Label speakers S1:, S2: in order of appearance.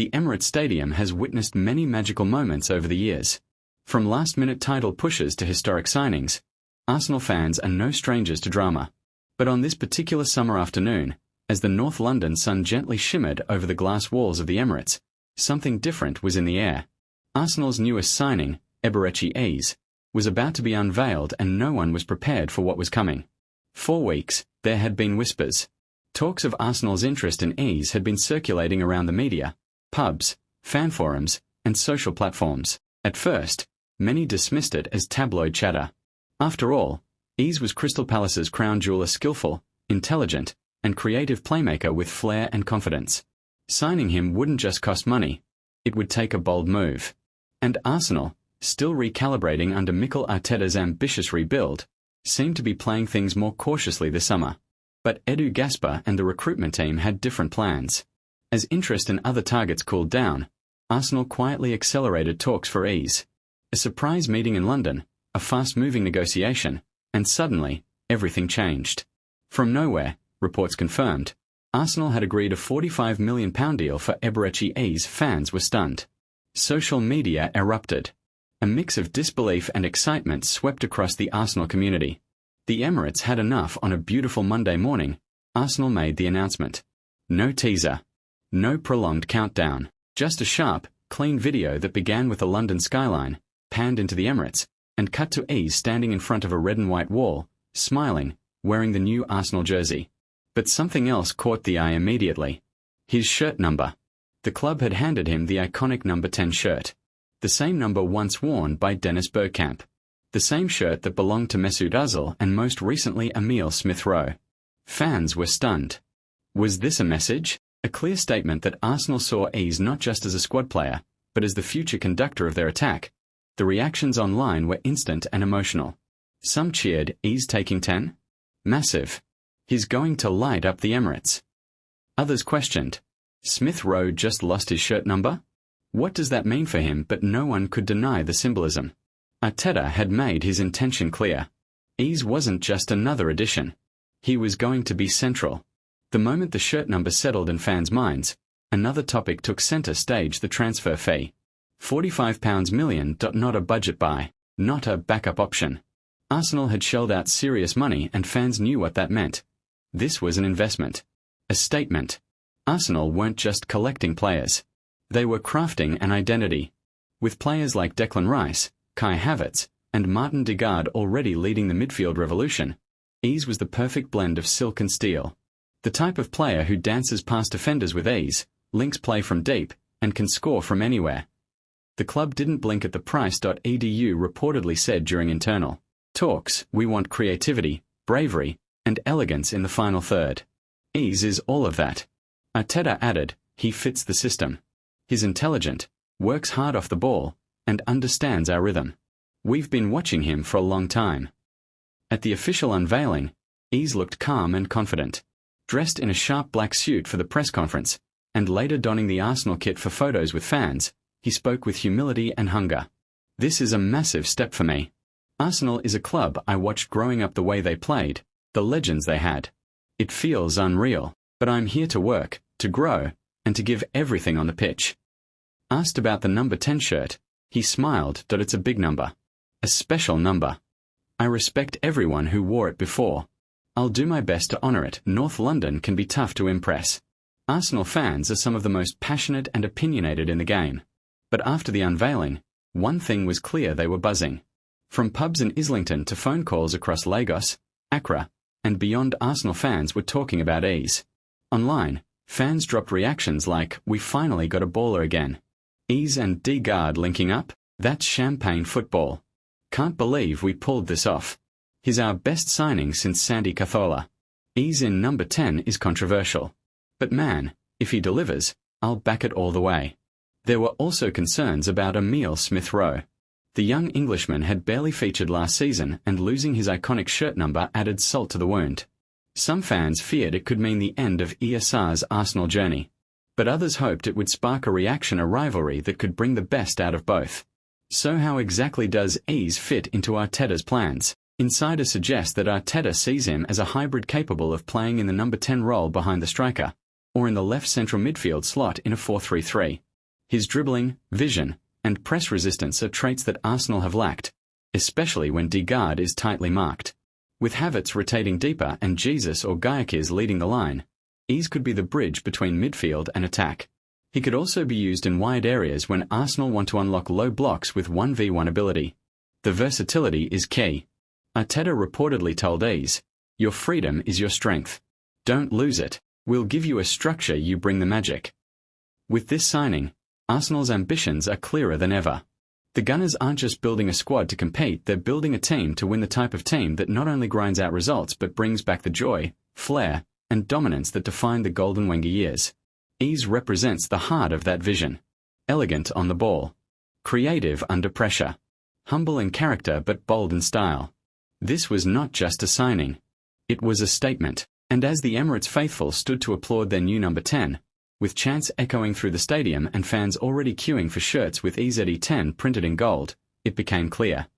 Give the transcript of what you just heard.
S1: The Emirates Stadium has witnessed many magical moments over the years. From last-minute title pushes to historic signings, Arsenal fans are no strangers to drama. But on this particular summer afternoon, as the North London sun gently shimmered over the glass walls of the Emirates, something different was in the air. Arsenal's newest signing, Eberechi Eze, was about to be unveiled, and no one was prepared for what was coming. For weeks, there had been whispers. Talks of Arsenal's interest in Eze'S had been circulating around the media, pubs, fan forums, and social platforms. At first, many dismissed it as tabloid chatter. After all, Eze'S was Crystal Palace's crown jewel, a skillful, intelligent, and creative playmaker with flair and confidence. Signing him wouldn't just cost money, it would take a bold move. And Arsenal, still recalibrating under Mikel Arteta's ambitious rebuild, seemed to be playing things more cautiously this summer. But Edu Gaspar and the recruitment team had different plans. As interest in other targets cooled down, Arsenal quietly accelerated talks for Eze'S. A surprise meeting in London, a fast-moving negotiation, and suddenly, everything changed. From nowhere, reports confirmed, Arsenal had agreed a £45 million deal for Eberechi Eze. Fans were stunned. Social media erupted. A mix of disbelief and excitement swept across the Arsenal community. The Emirates had enough. On a beautiful Monday morning, Arsenal made the announcement. No teaser. No prolonged countdown. Just a sharp, clean video that began with the London skyline, panned into the Emirates, and cut to Eze standing in front of a red and white wall, smiling, wearing the new Arsenal jersey. But something else caught the eye immediately. His shirt number. The club had handed him the iconic number 10 shirt. The same number once worn by Dennis Bergkamp. The same shirt that belonged to Mesut Ozil and most recently Emile Smith-Rowe. Fans were stunned. Was this a message? A clear statement that Arsenal saw Eze not just as a squad player, but as the future conductor of their attack. The reactions online were instant and emotional. Some cheered, Eze taking 10? Massive. He's going to light up the Emirates. Others questioned. Smith-Rowe just lost his shirt number? What does that mean for him? But no one could deny the symbolism. Arteta had made his intention clear. Eze wasn't just another addition. He was going to be central. The moment the shirt number settled in fans' minds, another topic took centre stage: the transfer fee. £45 million. Not a budget buy, not a backup option. Arsenal had shelled out serious money, and fans knew what that meant. This was an investment. A statement. Arsenal weren't just collecting players. They were crafting an identity. With players like Declan Rice, Kai Havertz, and Martin Degaard already leading the midfield revolution, Eze was the perfect blend of silk and steel. The type of player who dances past defenders with ease, links play from deep, and can score from anywhere. The club didn't blink at the price. Edu reportedly said during internal talks, "We want creativity, bravery, and elegance in the final third. Eze is all of that." Arteta added, "He fits the system. He's intelligent, works hard off the ball, and understands our rhythm. We've been watching him for a long time." At the official unveiling, Eze looked calm and confident. Dressed in a sharp black suit for the press conference, and later donning the Arsenal kit for photos with fans, he spoke with humility and hunger. "This is a massive step for me. Arsenal is a club I watched growing up, the way they played, the legends they had. It feels unreal, but I'm here to work, to grow, and to give everything on the pitch." Asked about the number 10 shirt, he smiled. "It's a big number. A special number. I respect everyone who wore it before. I'll do my best to honor it." North London can be tough to impress. Arsenal fans are some of the most passionate and opinionated in the game. But after the unveiling, one thing was clear: they were buzzing. From pubs in Islington to phone calls across Lagos, Accra, and beyond, Arsenal fans were talking about Eze. Online, fans dropped reactions like, "We finally got a baller again. Eze and Degaard linking up? That's champagne football. Can't believe we pulled this off. He's our best signing since Sandy Cazorla. Eze in number 10 is controversial. But man, if he delivers, I'll back it all the way." There were also concerns about Emile Smith-Rowe. The young Englishman had barely featured last season, and losing his iconic shirt number added salt to the wound. Some fans feared it could mean the end of Eze'S Arsenal journey. But others hoped it would spark a reaction, a rivalry that could bring the best out of both. So how exactly does Eze fit into Arteta's plans? Insiders suggest that Arteta sees him as a hybrid capable of playing in the number 10 role behind the striker, or in the left central midfield slot in a 4-3-3. His dribbling, vision, and press resistance are traits that Arsenal have lacked, especially when Degaard is tightly marked. With Havertz rotating deeper and Jesus or Gyökeres leading the line, Eze could be the bridge between midfield and attack. He could also be used in wide areas when Arsenal want to unlock low blocks with 1v1 ability. The versatility is key. Arteta reportedly told Eze, "Your freedom is your strength. Don't lose it. We'll give you a structure, you bring the magic." With this signing, Arsenal's ambitions are clearer than ever. The Gunners aren't just building a squad to compete, they're building a team to win, the type of team that not only grinds out results but brings back the joy, flair, and dominance that defined the golden Wenger years. Eze represents the heart of that vision. Elegant on the ball. Creative under pressure. Humble in character but bold in style. This was not just a signing. It was a statement. And as the Emirates faithful stood to applaud their new number 10, with chants echoing through the stadium and fans already queuing for shirts with Eze'S 10 printed in gold, it became clear.